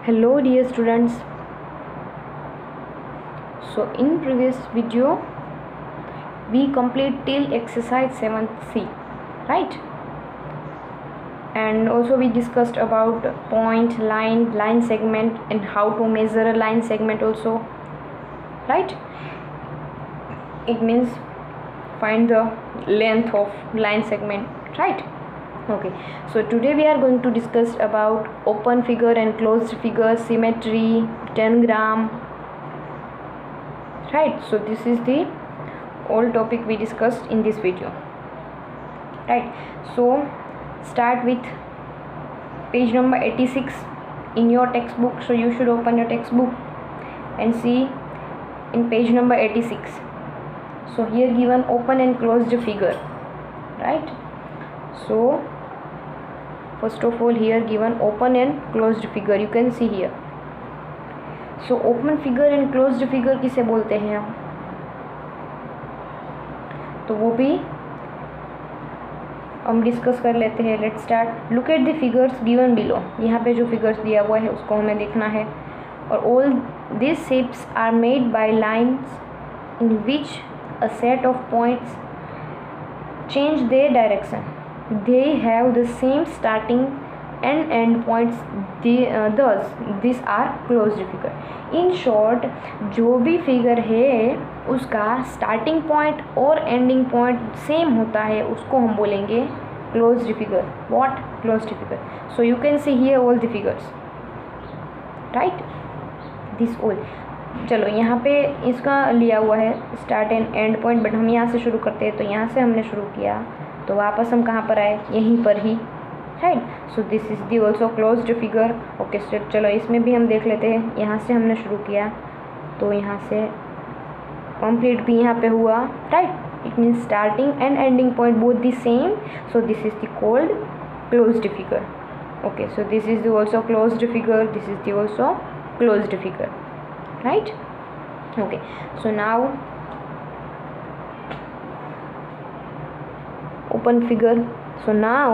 Hello dear students. So in previous video we complete till exercise 7C, right? And also we discussed about point, line segment, and how to measure a line segment also, right? It means find the length of line segment, right? Okay, so today we are going to discuss about open figure and closed figure, symmetry, tangram, right? So this is the whole topic we discussed in this video, right? So start with page number 86 in your textbook. So you should open your textbook and see in page number 86. So here given open and closed figure, right? So first of all here given open and closed figure, you can see here. So open figure and closed figure किसे बोलते हैं हम, तो वो भी हम discuss कर लेते हैं. Let's start. Look at the figures given below. यहाँ पे जो फिगर्स दिया हुआ है उसको हमें देखना है. और all this shapes are made by lines in which a set of points change their direction. They have the same starting and end points. Thus these are closed figure. In short, जो भी figure है उसका starting point और ending point same होता है, उसको हम बोलेंगे closed figure. What? Closed figure. So you can see here all the figures, right? This all. चलो यहाँ पे इसका लिया हुआ है start and end point, but हम यहाँ से शुरू करते हैं. तो यहाँ से हमने शुरू किया तो वापस हम कहाँ पर आए? यहीं पर ही, right? So this is the also closed figure. Okay, चलो इसमें भी हम देख लेते हैं. यहाँ से हमने शुरू किया तो यहाँ से कंप्लीट भी यहाँ पे हुआ, right? It means starting and ending point both the same. So this is the called closed figure. Okay, so this is the also closed figure. This is the also closed figure, right? Okay, so now open figure. So now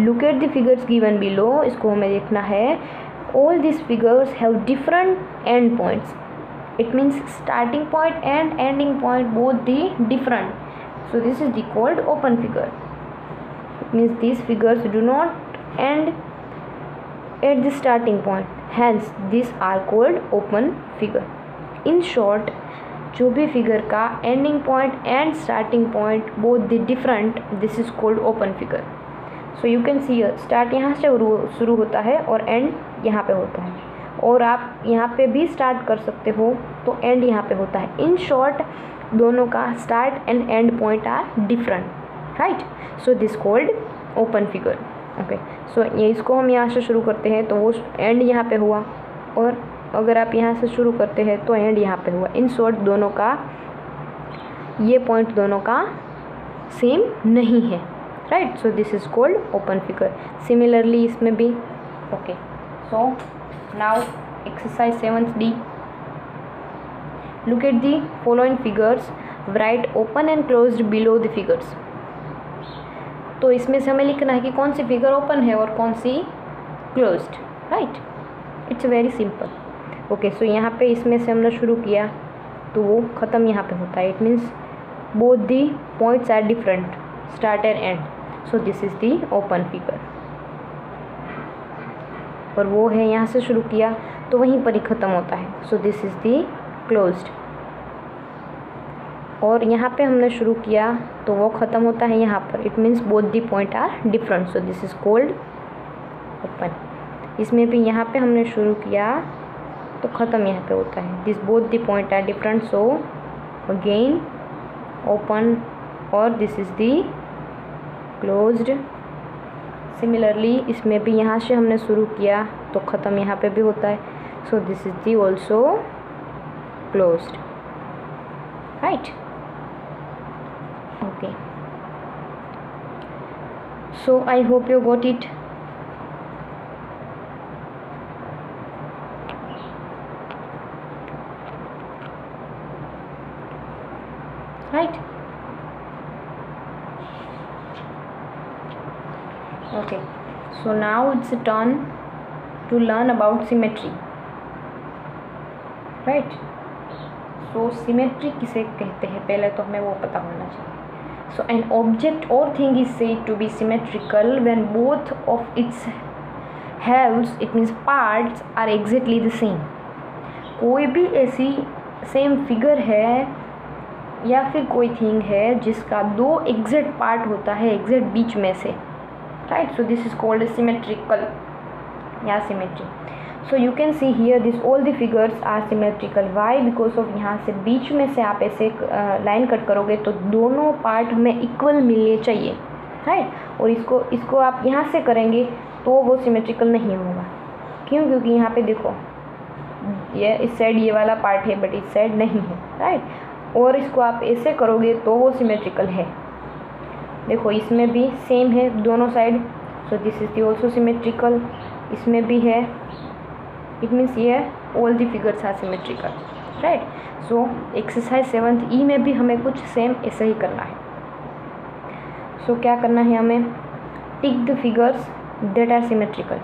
look at the figures given below. इसको हमें देखना है. All these figures have different end points. It means starting point and ending point both the different. So this is the called open figure. It means these figures do not end at the starting point. Hence these are called open figure. In short, जो भी figure का ending point and starting point both the different, this is called open figure. So you can C start यहाँ से शुरू होता है और and यहाँ पे होता है, और आप यहाँ पे भी स्टार्ट कर सकते हो तो एंड यहाँ पे होता है. इन शॉर्ट दोनों का start and end point are different, right? So this called open figure. Okay, so ये इसको हम यहाँ से शुरू करते हैं तो वो एंड यहाँ पे हुआ, और अगर आप यहाँ से शुरू करते हैं तो एंड यहाँ पे हुआ. इन शॉर्ट दोनों का ये पॉइंट दोनों का सेम नहीं है, right? So this is called open figure. Similarly इसमें भी. Okay, so now exercise 7D. Look at the following figures. Right open and closed below the figures. तो इसमें से हमें लिखना है कि कौन सी फिगर ओपन है और कौन सी closed, right? It's very simple. Okay, so यहाँ पे इसमें से हमने शुरू किया तो वो ख़त्म यहाँ पे होता है. It means both the points are different, start and end. So this is the open figure. और वो है यहाँ से शुरू किया तो वहीं पर ही ख़त्म होता है. सो दिस इज़ दी क्लोज्ड. और यहाँ पे हमने शुरू किया तो वो ख़त्म होता है यहाँ पर. It means both the point are different. So this is called open. इसमें भी यहाँ पे हमने शुरू किया तो ख़त्म यहाँ पे होता है. This both the point are different. So again open. और this is the closed. Similarly इसमें भी यहाँ से हमने शुरू किया तो ख़त्म यहाँ पे भी होता है. सो this is the also closed, right? Okay, so I hope you got it. Right? Okay, so now it's a turn to learn about symmetry, right? So symmetry किसे कहते हैं पहले तो हमें वो पता होना चाहिए. So an object or thing is said to be symmetrical when both of its halves, it means parts, are exactly the same. कोई भी ऐसी सेम फिगर है या फिर कोई थिंग है जिसका दो एग्जैक्ट पार्ट होता है एग्जैक्ट बीच में से, right? So this is called symmetrical या symmetry. So you can see here this all the figures are symmetrical. Why? Because of यहाँ से बीच में से आप ऐसे लाइन कट करोगे तो दोनों पार्ट हमें इक्वल मिलने चाहिए, राइट? और इसको आप यहाँ से करेंगे तो वो सिमेट्रिकल नहीं होगा. क्यों? क्योंकि यहाँ पे देखो ये इस साइड ये वाला पार्ट है बट इस साइड नहीं है, राइट? और इसको आप ऐसे करोगे तो वो सिमेट्रिकल है. देखो इसमें भी सेम है दोनों side. So this is the also symmetrical. इसमें भी है. इट मीन्स ये all the figures are symmetrical, right? So exercise 7th E में भी हमें कुछ सेम ऐसा ही करना है. सो क्या करना है हमें? Tick the figures that are symmetrical.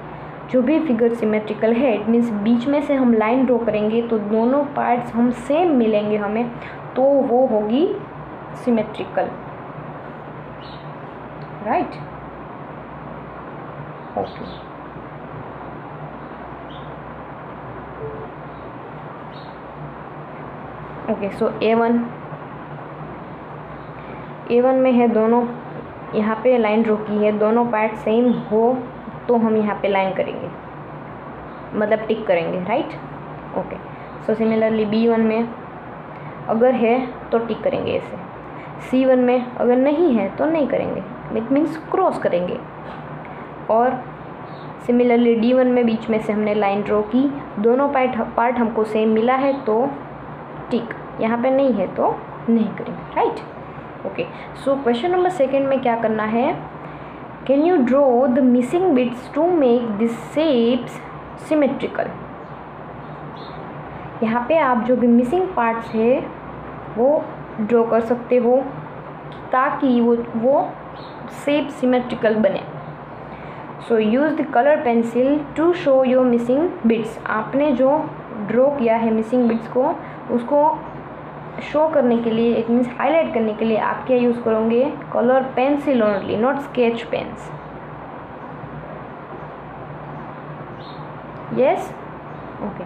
जो भी फिगर सिमेट्रिकल है इट मीन्स बीच में से हम लाइन ड्रॉ करेंगे तो दोनों पार्ट्स हम सेम मिलेंगे हमें, तो वो होगी सिमेट्रिकल, राइट? ओके. ओके. सो A1 में है दोनों यहाँ पे लाइन ड्रॉ की है, दोनों पार्ट सेम हो तो हम यहाँ पे लाइन करेंगे, मतलब टिक करेंगे, right? Okay. So similarly B1 में अगर है तो टिक करेंगे ऐसे. C1 में अगर नहीं है तो नहीं करेंगे, इट मीन्स क्रॉस करेंगे. और सिमिलरली D1 में बीच में से हमने लाइन ड्रॉ की, दोनों पार्ट हमको सेम मिला है तो टिक. यहाँ पे नहीं है तो नहीं करेंगे, right? Okay. So question number 2 में क्या करना है? Can you draw the missing bits to make this shapes symmetrical. यहाँ पे आप जो भी मिसिंग पार्ट्स है वो ड्रॉ कर सकते हो ताकि वो शेप सिमेट्रिकल बने. So use the colour pencil to show your missing bits. आपने जो ड्रॉ किया है मिसिंग बिट्स को उसको शो करने के लिए, इट मीन्स हाईलाइट करने के लिए आप क्या यूज़ करोगे? Colour pencil only, not sketch pens. Yes. Okay.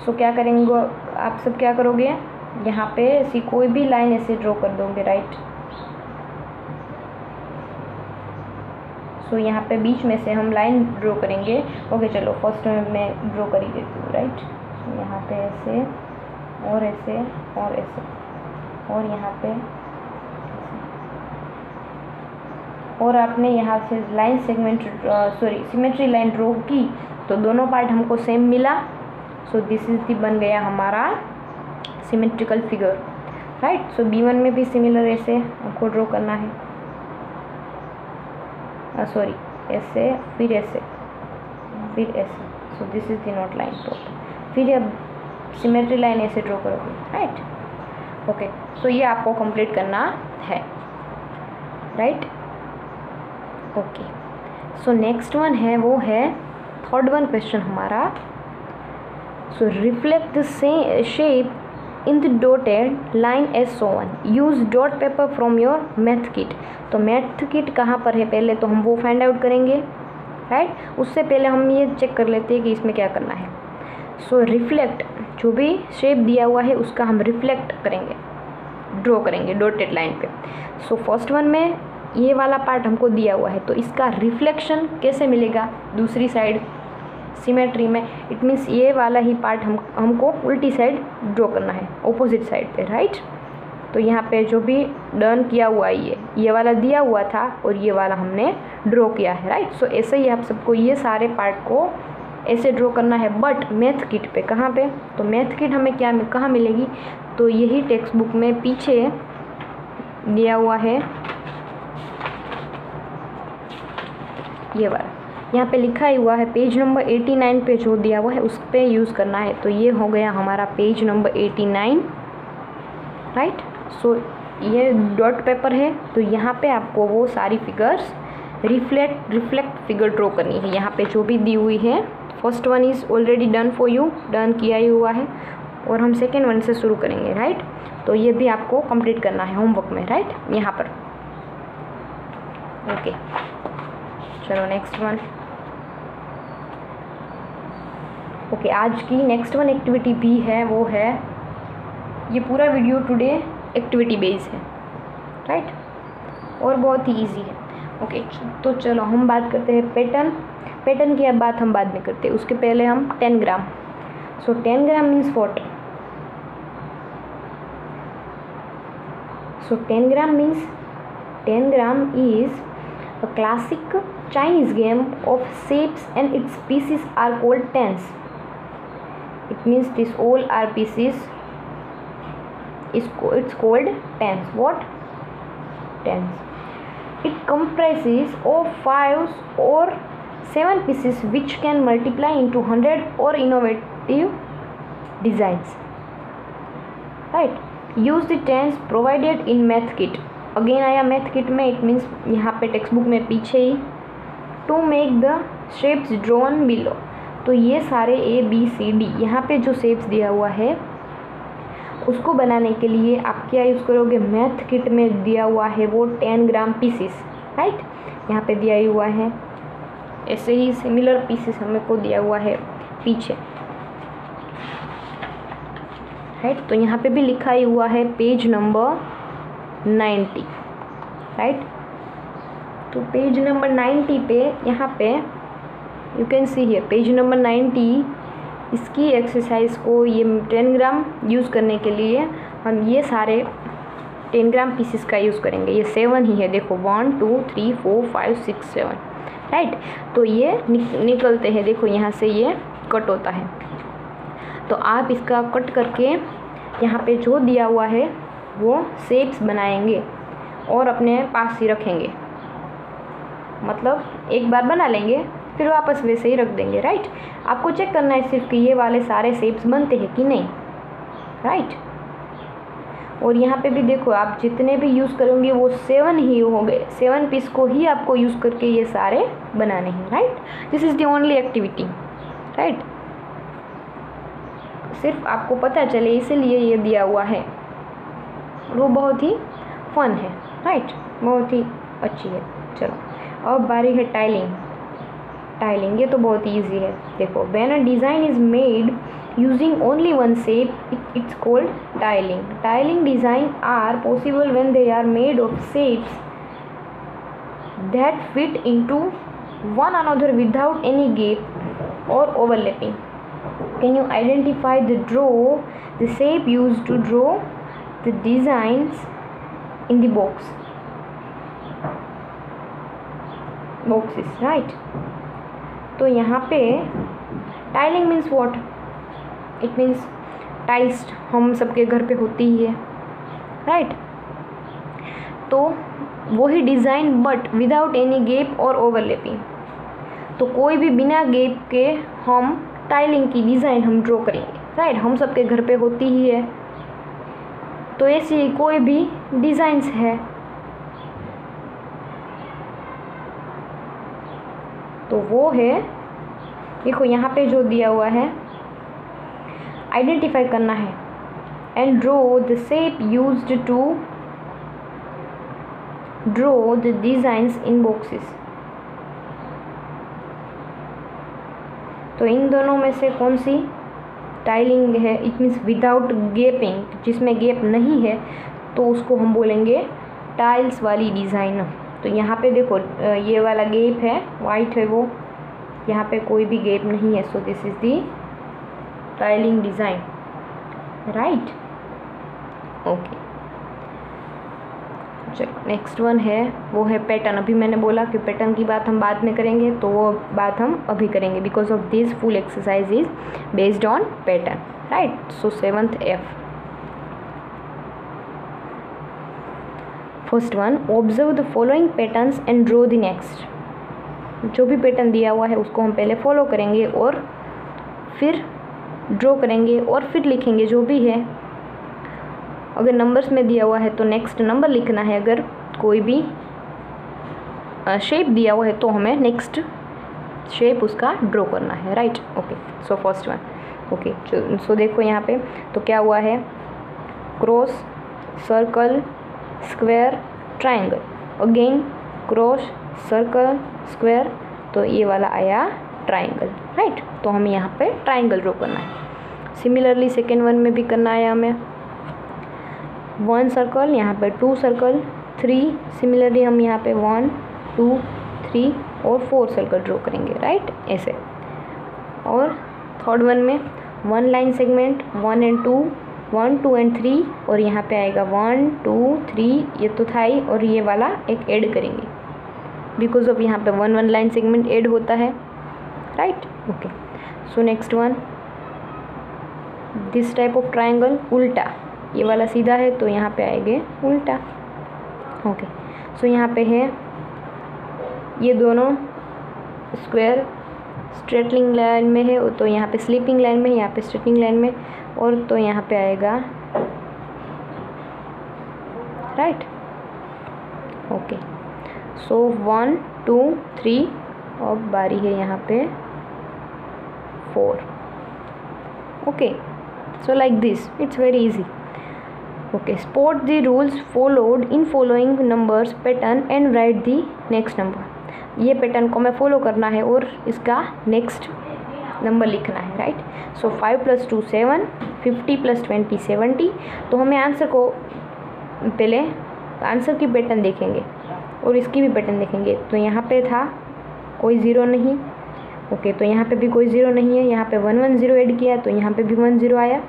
So क्या करेंगे आप सब? क्या करोगे? यहाँ पे ऐसी कोई भी लाइन ऐसे ड्रॉ कर दोगे, राइट? सो यहाँ पे बीच में से हम लाइन ड्रॉ करेंगे. ओके. चलो फर्स्ट मैं ड्रॉ कर ही देती हूँ, राइट? यहाँ पे ऐसे और ऐसे और ऐसे और यहाँ पे और आपने यहाँ से line segment symmetry line draw की तो दोनों पार्ट हमको सेम मिला. सो दिस इज दी बन गया हमारा सिमेट्रिकल फिगर, राइट? सो B1 में भी सिमिलर ऐसे आपको ड्रॉ करना है. सॉरी, ऐसे फिर ऐसे फिर ऐसे. So this is the not line draw. फिर अब सिमेट्री लाइन ऐसे ड्रॉ करोगे, राइट? ओके. सो ये आपको कंप्लीट करना है, right? Okay. So next one है वो है 3rd वन क्वेश्चन हमारा. So reflect the shape in the dotted line as shown. Use dot paper from your math kit. तो मैथ किट कहाँ पर है पहले तो हम वो फाइंड आउट करेंगे, राइट? उससे पहले हम ये चेक कर लेते हैं कि इसमें क्या करना है. सो रिफ्लेक्ट, जो भी शेप दिया हुआ है उसका हम रिफ्लेक्ट करेंगे, ड्रॉ करेंगे डॉटेड लाइन पे. सो फर्स्ट वन में ये वाला पार्ट हमको दिया हुआ है तो इसका रिफ्लेक्शन कैसे मिलेगा दूसरी साइड सिमेट्री में? इट मीन्स ये वाला ही पार्ट हमको उल्टी साइड ड्रॉ करना है, ऑपोजिट साइड पे, राइट? तो यहाँ पे जो भी डन किया हुआ है ये वाला दिया हुआ था और ये वाला हमने ड्रॉ किया है, राइट? सो ऐसे ही आप सबको ये सारे पार्ट को ऐसे ड्रॉ करना है. बट मैथ किट पे कहाँ पे? तो मैथ किट हमें क्या कहाँ मिलेगी? तो यही टेक्स्ट बुक में पीछे दिया हुआ है, ये वाला यहाँ पे लिखा ही हुआ है पेज नंबर 89 पे जो दिया हुआ है उस पर यूज़ करना है. तो ये हो गया हमारा पेज नंबर 89, राइट? सो ये डॉट पेपर है तो यहाँ पे आपको वो सारी फिगर्स रिफ्लेक्ट फिगर ड्रॉ करनी है. यहाँ पे जो भी दी हुई है first one is already done for you, done किया ही हुआ है, और हम सेकेंड वन से शुरू करेंगे, राइट। तो ये भी आपको कंप्लीट करना है होमवर्क में, राइट, यहाँ पर। ओके, चलो नेक्स्ट वन। ओके, आज की नेक्स्ट वन एक्टिविटी भी है, वो है, ये पूरा वीडियो टुडे एक्टिविटी बेस्ड है, राइट, और बहुत ही इजी है। ओके, तो चलो हम बात करते हैं पैटर्न की अब बात हम बाद में करते हैं, उसके पहले हम 10 ग्राम। सो 10 gram means what? So 10 gram means 10 gram is a classic Chinese game of shapes and its pieces are called tens. It means this all are pieces it's called tens. What? Tens. It comprises of 5 or 7 pieces which can multiply into 100 or innovative designs. Right? Use the tens provided in math kit. Again आया math kit में, it means यहाँ पे textbook में पीछे ही, to make the shapes drawn below. तो ये सारे ABCD यहाँ पे जो शेप्स दिया हुआ है उसको बनाने के लिए आप क्या यूज़ करोगे? मैथ किट में दिया हुआ है वो 10 ग्राम पीसीस, राइट, यहाँ पे दिया ही हुआ है। ऐसे ही सिमिलर पीसेस हमें को दिया हुआ है पीछे, राइट। तो यहाँ पे भी लिखा ही हुआ है पेज नंबर 90, राइट। तो पेज नंबर 90 पे यहाँ पे you can see here page number 90, इसकी एक्सरसाइज को ये 10 ग्राम यूज़ करने के लिए हम ये सारे 10 ग्राम पीसेस का यूज़ करेंगे। ये 7 ही है, देखो 1 2 3 4 5 6 7, राइट। तो ये निकलते हैं, देखो यहाँ से ये कट होता है। तो आप इसका कट करके यहाँ पे जो दिया हुआ है वो शेप्स बनाएंगे और अपने पास ही रखेंगे, मतलब एक बार बना लेंगे फिर वापस वैसे ही रख देंगे, राइट। आपको चेक करना है सिर्फ कि ये वाले सारे शेप्स बनते हैं कि नहीं, राइट। और यहाँ पे भी देखो आप जितने भी यूज़ करोगे वो 7 ही हो गए, 7 पीस को ही आपको यूज़ करके ये सारे बनाने हैं, right. This is the only activity, right. सिर्फ आपको पता चले इसलिए ये दिया हुआ है, वो बहुत ही फन है, राइट, बहुत ही अच्छी है। चलो अब बारी है टाइलिंग, ये तो बहुत ईजी है। देखो, when a design is made using only one shape it's called tiling design are possible when they are made of shapes that fit into one another without any gap or overlapping. Can you identify the shape used to draw the designs in the boxes, right। तो यहाँ पे tiling means what? It means tiles हम सबके घर पे होती ही है, right. तो वही design but without any gap or overlapping. तो कोई भी बिना गैप के हम टाइलिंग की डिज़ाइन हम ड्रॉ करेंगे, राइट। हम सबके घर पे होती ही है, तो ऐसी कोई भी डिज़ाइंस है तो वो है, देखो यहाँ पे जो दिया हुआ है आइडेंटिफाई करना है and draw the shape used to draw the designs in boxes. तो इन दोनों में से कौन सी टाइलिंग है? इट मीन्स विदाउट गैपिंग, जिसमें गैप नहीं है तो उसको हम बोलेंगे टाइल्स वाली डिज़ाइन। तो यहाँ पे देखो ये वाला गैप है, वाइट है वो, यहाँ पे कोई भी गैप नहीं है, सो this is the tiling design, right. Okay, चलो नेक्स्ट वन है, वो है पैटर्न। अभी मैंने बोला कि पैटर्न की बात हम बाद में करेंगे, तो वो बात हम अभी करेंगे because of this full exercise is based on pattern, right. So 7th F, first one, observe the following patterns and draw the next. जो भी पैटर्न दिया हुआ है उसको हम पहले फॉलो करेंगे और फिर ड्रॉ करेंगे और फिर लिखेंगे जो भी है। अगर नंबर्स में दिया हुआ है तो नेक्स्ट नंबर लिखना है, अगर कोई भी शेप दिया हुआ है तो हमें नेक्स्ट शेप उसका ड्रॉ करना है, right. Okay, so first one. Okay, so देखो यहाँ पे तो क्या हुआ है, cross, circle, square, triangle, again cross, circle, square, तो ये वाला आया ट्राइंगल, राइट। तो हमें यहाँ पे ट्राइंगल ड्रॉ करना है। सिमिलरली सेकेंड वन में भी करना है हमें, 1 सर्कल, यहाँ पे 2 सर्कल, 3, सिमिलरली हम यहाँ पे 1 2 3 और 4 सर्कल ड्रॉ करेंगे, राइट, ऐसे। और थर्ड वन में 1 लाइन सेगमेंट, 1 and 2, 1 2 and 3, और यहाँ पे आएगा 1 2 3, ये तो था ही, और ये वाला एक ऐड करेंगे बिकॉज ऑफ यहाँ पे 1 लाइन सेगमेंट ऐड होता है, right. Okay, so next one, this type of triangle, उल्टा, ये वाला सीधा है तो यहाँ पे आएंगे उल्टा। ओके, सो यहाँ पे है ये दोनों स्क्वायर स्ट्रेटलिंग लाइन में है, तो यहाँ पे स्लीपिंग लाइन में, यहाँ पे स्ट्रेटलिंग लाइन में, और तो यहाँ पे आएगा, राइट। ओके, सो 1 2 3, और बारी है यहाँ पे 4। Okay, so like this, it's very easy. Okay, spot the rules followed in following numbers pattern and write the next number। ये पैटर्न को हमें फॉलो करना है और इसका नेक्स्ट नंबर लिखना है, राइट। सो 5 + 2 7, 50 + 20 70। तो हमें आंसर को पहले आंसर की पैटर्न देखेंगे और इसकी भी पैटर्न देखेंगे। तो यहाँ पे था कोई ज़ीरो नहीं, ओके, तो यहाँ पे भी कोई ज़ीरो नहीं है। यहाँ पे 1 1 0 ऐड किया तो यहाँ पे भी 1 0 आया।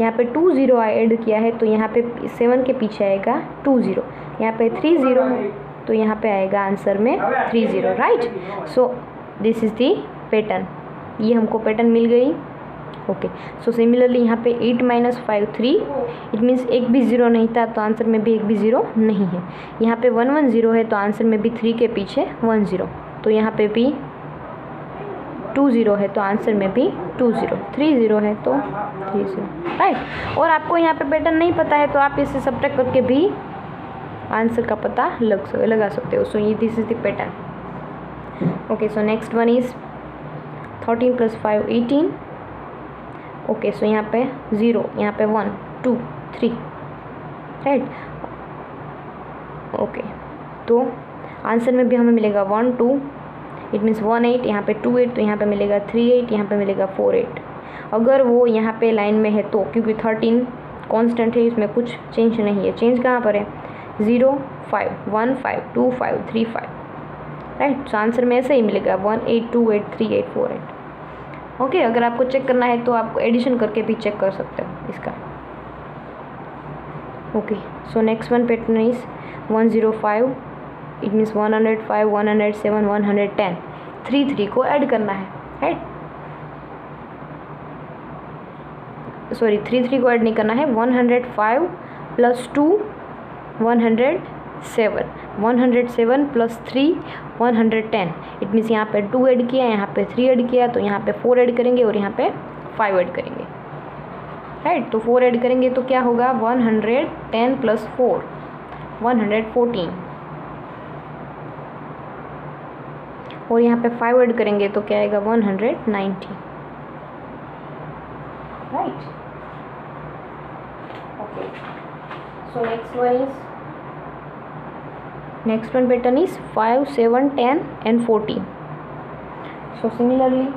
यहाँ पे 2 0 ऐड किया है तो यहाँ पे 7 के पीछे आएगा 2 0। यहाँ पे 3 0 है तो यहाँ पे आएगा आंसर में 3 0, right. So this is the pattern, ये हमको पैटर्न मिल गई। ओके, सो सिमिलरली यहाँ पे 8 - 5 3, इट मीन्स एक भी ज़ीरो नहीं था तो आंसर में भी एक भी ज़ीरो नहीं है। यहाँ पे 1 1 0 है तो आंसर में भी 3 के पीछे 1 0, तो यहाँ पे भी 2 0 है तो आंसर में भी 2 0, 3 0 है तो 3 0, राइट। और आपको यहाँ पे पैटर्न नहीं पता है तो आप इसे सब्ट्रैक्ट करके भी आंसर का पता लगा सकते हो। सो ये this is the pattern. Okay, so next one is 13 + 5 18। Okay, so यहाँ पे 0, यहाँ पे 1 2 3, राइट। ओके, तो आंसर में भी हमें मिलेगा 1 2, इट मीन्स 1 8, यहाँ पे 2 8, तो यहाँ पे मिलेगा 3 8, यहाँ पे मिलेगा 4 8। अगर वो यहाँ पे लाइन में है तो, क्योंकि 13 कांस्टेंट है, इसमें कुछ चेंज नहीं है। चेंज कहाँ पर है, 0 5 1 5 2 5 3 5, राइट। सो आंसर में ऐसे ही मिलेगा 1 8 2 8 3 8 4 8। ओके, अगर आपको चेक करना है तो आप एडिशन करके भी चेक कर सकते हो इसका। Okay, so next one pattern is 105, it means 105 107 110, 3 3 को ऐड करना है, राइट। सॉरी, 3 3 को ऐड नहीं करना है। 105 + 2 107, 107 + 3 110, इट मीन्स यहाँ पे 2 ऐड किया, यहाँ पे 3 ऐड किया, तो यहाँ पे 4 ऐड करेंगे और यहाँ पे 5 ऐड करेंगे, राइट। तो 4 ऐड करेंगे तो क्या होगा, 110 + 4 114, और यहाँ पे 5 ऐड करेंगे तो क्या आएगा 190, right. Okay, so next one pattern is 5 7 10 and 14. So similarly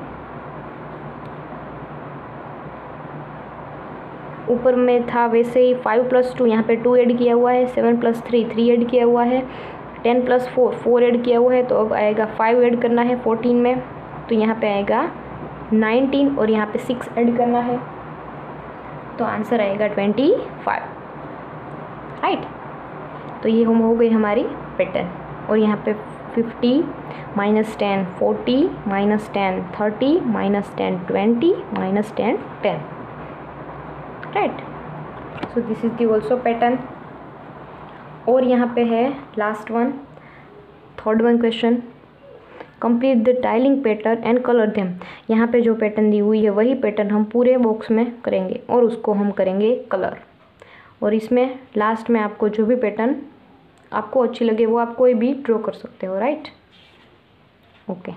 ऊपर में था वैसे ही 5 + 2, यहाँ पे 2 ऐड किया हुआ है, 7 + 3 3 ऐड किया हुआ है, 10 + 4 4 ऐड किया हुआ है, तो अब आएगा 5 ऐड करना है 14 में, तो यहाँ पे आएगा 19, और यहाँ पे 6 ऐड करना है, तो आंसर आएगा 25, राइट। तो ये हम हो गई हमारी पैटर्न। और यहाँ पे 50 - 10 40 - 10 30 - 10 20 - 10 10, right. So this is the also pattern. और यहाँ पे है last one, third one question, complete the tiling pattern and colour them. यहाँ पे जो पैटर्न दी हुई है वही पैटर्न हम पूरे बॉक्स में करेंगे और उसको हम करेंगे कलर। और इसमें लास्ट में आपको जो भी पैटर्न आपको अच्छी लगे वो आप कोई भी ड्रॉ कर सकते हो, राइट। ओके।